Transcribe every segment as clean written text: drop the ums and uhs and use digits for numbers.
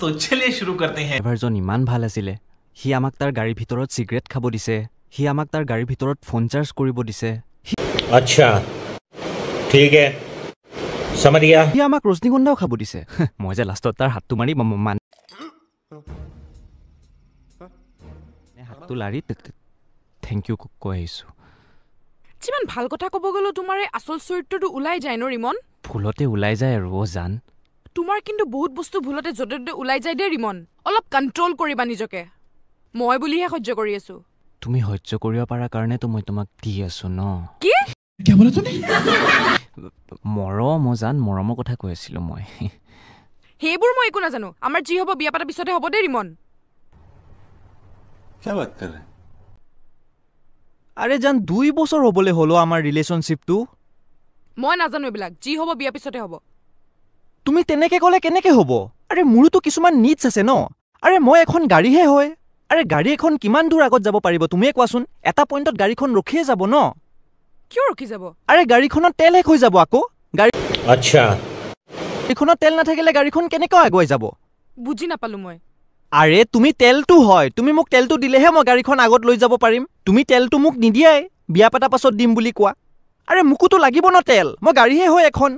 তো চলিয়ে শুৰু কৰতে हैं। ড্ৰাইভাৰজন ইমান ভাল আছিলে, সি আমাক তাৰ গাড়ীৰ ভিতৰত চিগাৰেট খাব দিছে, সি আমাক তাৰ গাড়ীৰ ভিতৰত ফোন চাৰ্জ কৰিব দিছে। আচ্ছা ঠিক আছে समझ गया। সি আমাক ৰজনীগন্ধাও খাব দিছে। মই যে লাষ্টত তাৰ হাতটো মাৰি হাতটো লাৰি থেংক ইউ কৈ আহিছো। যিমান ভাল কথা ক'ব গ'লেও তোমাৰ এই আচল চৰিত্ৰটো ওলাই যায় ন ৰিমন? ভুলতে ওলাই যায় আৰু জান। তোমাৰ কিন্তু বহুত বস্তু ভুলতে য'তে ত'তে ওলাই যায় দে ৰিমন। অলপ কণ্ট্ৰল কৰিবা নিজকে। মই বুলিহে সহ্য কৰি আছো। তুমি সহ্য কৰিব পাৰা কাৰণেতো মই তোমাক দি আছো ন। কি মৰম জান, মৰমৰ কথা কৈ আছিলো মই। সেইবোৰ মই একো নাজানো। আমাৰ যি হ'ব বিয়া পাতাৰ পিছতে হ'ব দে ৰিমন। আৰে জান 2 বছৰ হ'বলৈ হলো আমাৰ ৰিলেশ্যনশ্বিপটো। মই নাজানো এইবিলাক। যি হ'ব বিয়া পিছতে হ'ব। তুমি তেনেকে ক'লে কেনেকে হ'ব? আৰে মোৰোতো কিছুমান নিডছ আছে ন। আৰে মই এখন গাড়ীহে হয়। আৰে গাড়ী এখন কিমান দূৰ আগত যাব পাৰিব তুমিয়ে কোৱাচোন? এটা পইণ্টত গাড়ীখন ৰখিয়ে যাব ন। কিয় ৰখি যাব? আৰে গাড়ীখনত তেল শেষ হৈ যাব আকৌ। আচ্ছা গাড়ীখনত তেল নাথাকিলে গাড়ীখন কেনেকৈ আগুৱাই যাব? বুজি নাপালো মই। আৰে তুমি তেলটো হয়, তুমি মোক তেলটো দিলেহে মই গাড়ীখন আগত লৈ যাব পাৰিম। তুমি তেলটো মোক নিদিয়াই, বিয়া পতা পাছত দিম বুলি কোৱা। আৰে মোকোতো লাগিব ন তেল, মই গাড়ীহে হয় এখন।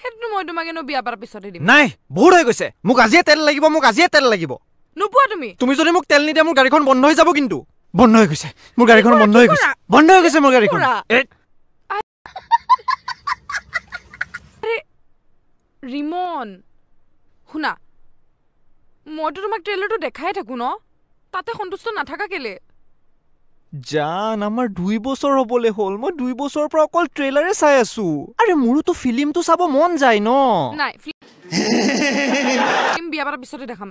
সেইটো মই তোমাক এনেও বিয়া পাতাৰ পিছতে দিম। নাই বহুত হৈ গৈছে, মোক আজিয়ে তেল লাগিব, মোক আজিয়ে তেল লাগিব। নোপোৱা তুমি? তুমি যদি মোক তেল নিদিয়া মোৰ গাড়ীখন বন্ধ হৈ যাব কিন্তু। বন্ধ হৈ গৈছে মোৰ গাড়ীখন, বন্ধ হৈ গৈছে, বন্ধ হৈ গৈছে মোৰ গাড়ীখন। ৰিমন শুনা, মইতো তোমাক ট্ৰেইলাৰটো দেখাই থাকো ন, তাতে সন্তুষ্ট নাথাকা কেলে? জান আমাৰ 2 বছৰ হ'বলৈ হ'ল, মই 2 বছৰৰ পৰা অকল ট্ৰেইলাৰে চাই আছো। আৰে মোৰোতো ফিল্মটো চাব মন যায় ন। নাই ফিল্ম বিয়া পাতাৰ পিছতে দেখাম।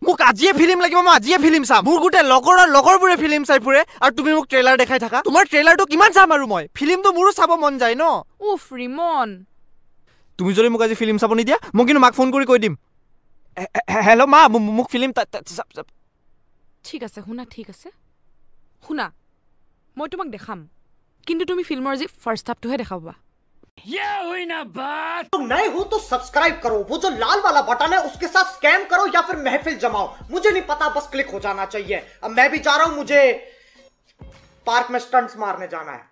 মোক আজিয়ে ফিল্ম লাগিব, মই আজিয়ে ফিল্ম চাম। মোৰ গোটেই লগৰবোৰে ফিল্ম চাই ফুৰে আৰু তুমি মোক ট্ৰেইলাৰ দেখাই থাকা। তোমাৰ ট্ৰেইলাৰটো কিমান চাম আৰু মই? ফিল্মটো মোৰো চাব মন যায় ন। উফ ৰিমন, তুমি যদি মোক আজি ফিল্ম চাব নিদিয়া মই কিন্তু মাক ফোন কৰি কৈ দিম, হেল্ল' মা মোক ফিল্ম। ঠিক আছে শুনা, ঠিক আছে শুনা, মই তোমাক দেখাম, কিন্তু তুমি ফিল্মৰ আজি ফাৰ্ষ্ট হাফটোহে দেখাবা। ये हुई ना बात। तुम नए हो तो सब्सक्राइब करो, वो जो लाल वाला बटन है उसके साथ स्कैम करो या फिर महफिल जमाओ, मुझे नहीं पता, बस क्लिक हो जाना चाहिए। अब मैं भी जा रहा हूं, मुझे पार्क में स्टंट्स मारने जाना है।